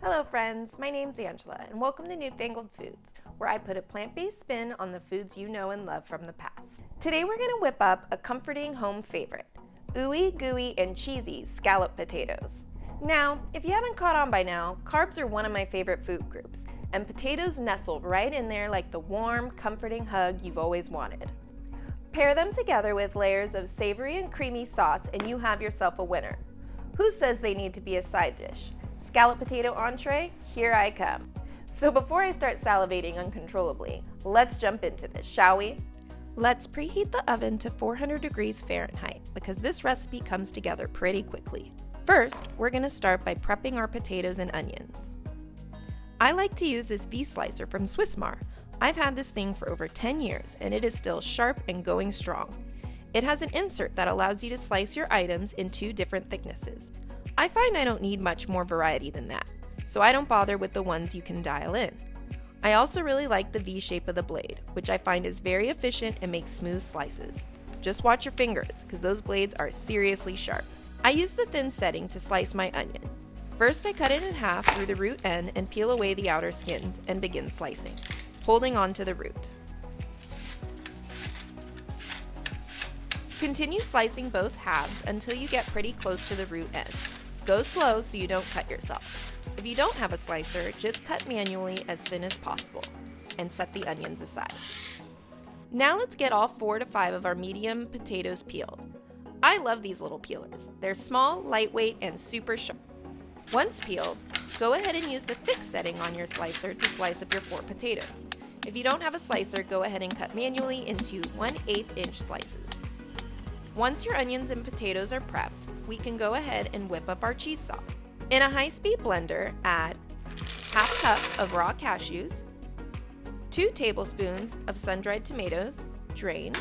Hello friends, my name's Angela and welcome to Newfangled Foods, where I put a plant-based spin on the foods you know and love from the past. Today we're going to whip up a comforting home favorite, ooey, gooey, and cheesy scalloped potatoes. Now, if you haven't caught on by now, carbs are one of my favorite food groups, and potatoes nestle right in there like the warm, comforting hug you've always wanted. Pair them together with layers of savory and creamy sauce and you have yourself a winner. Who says they need to be a side dish? Scalloped potato entree, here I come. So before I start salivating uncontrollably, let's jump into this, shall we? Let's preheat the oven to 400 degrees Fahrenheit because this recipe comes together pretty quickly. First, we're going to start by prepping our potatoes and onions. I like to use this V-slicer from Swissmar. I've had this thing for over 10 years and it is still sharp and going strong. It has an insert that allows you to slice your items in 2 different thicknesses. I find I don't need much more variety than that, so I don't bother with the ones you can dial in. I also really like the V shape of the blade, which I find is very efficient and makes smooth slices. Just watch your fingers, because those blades are seriously sharp. I use the thin setting to slice my onion. First I cut it in half through the root end and peel away the outer skins and begin slicing, holding on to the root. Continue slicing both halves until you get pretty close to the root end. Go slow so you don't cut yourself. If you don't have a slicer, just cut manually as thin as possible and set the onions aside. Now let's get all 4 to 5 of our medium potatoes peeled. I love these little peelers. They're small, lightweight, and super sharp. Once peeled, go ahead and use the thick setting on your slicer to slice up your 4 potatoes. If you don't have a slicer, go ahead and cut manually into 1/8 inch slices. Once your onions and potatoes are prepped, we can go ahead and whip up our cheese sauce. In a high-speed blender, add half cup of raw cashews, 2 tablespoons of sun-dried tomatoes, drained,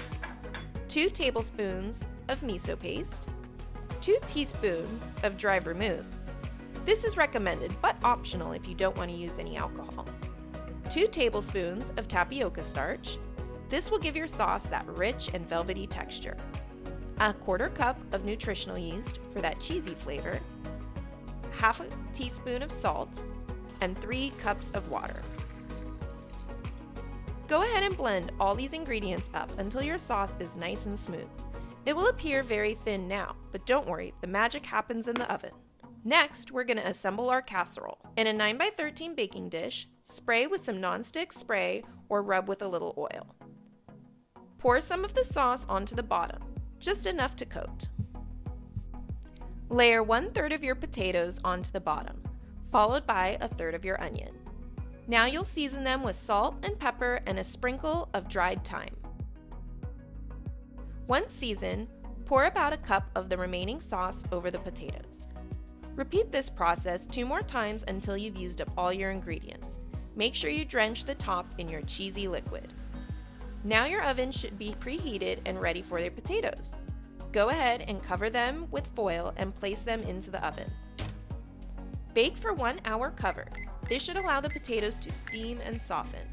2 tablespoons of miso paste, 2 teaspoons of dry vermouth. This is recommended but optional if you don't want to use any alcohol. 2 tablespoons of tapioca starch. This will give your sauce that rich and velvety texture. A 1/4 cup of nutritional yeast for that cheesy flavor, half a teaspoon of salt, and 3 cups of water. Go ahead and blend all these ingredients up until your sauce is nice and smooth. It will appear very thin now, but don't worry, the magic happens in the oven. Next, we're going to assemble our casserole. In a 9x13 baking dish, spray with some nonstick spray or rub with a little oil. Pour some of the sauce onto the bottom, just enough to coat. Layer 1/3 of your potatoes onto the bottom, followed by 1/3 of your onion. Now you'll season them with salt and pepper and a sprinkle of dried thyme. Once seasoned, pour about a cup of the remaining sauce over the potatoes. Repeat this process 2 more times until you've used up all your ingredients. Make sure you drench the top in your cheesy liquid. Now your oven should be preheated and ready for your potatoes. Go ahead and cover them with foil and place them into the oven. Bake for 1 hour covered. This should allow the potatoes to steam and soften.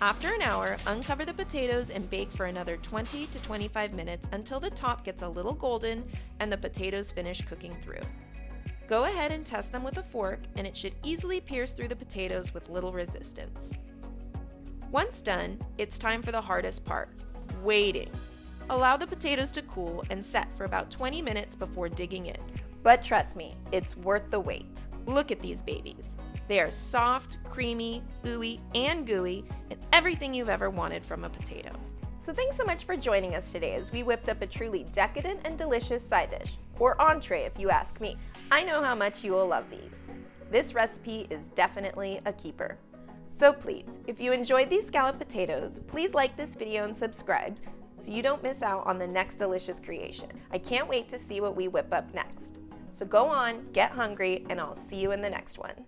After an hour, uncover the potatoes and bake for another 20 to 25 minutes until the top gets a little golden and the potatoes finish cooking through. Go ahead and test them with a fork and it should easily pierce through the potatoes with little resistance. Once done, it's time for the hardest part, waiting. Allow the potatoes to cool and set for about 20 minutes before digging in. But trust me, it's worth the wait. Look at these babies. They are soft, creamy, ooey, and gooey, and everything you've ever wanted from a potato. So thanks so much for joining us today as we whipped up a truly decadent and delicious side dish, or entree if you ask me. I know how much you will love these. This recipe is definitely a keeper. So please, if you enjoyed these scalloped potatoes, please like this video and subscribe so you don't miss out on the next delicious creation. I can't wait to see what we whip up next. So go on, get hungry, and I'll see you in the next one.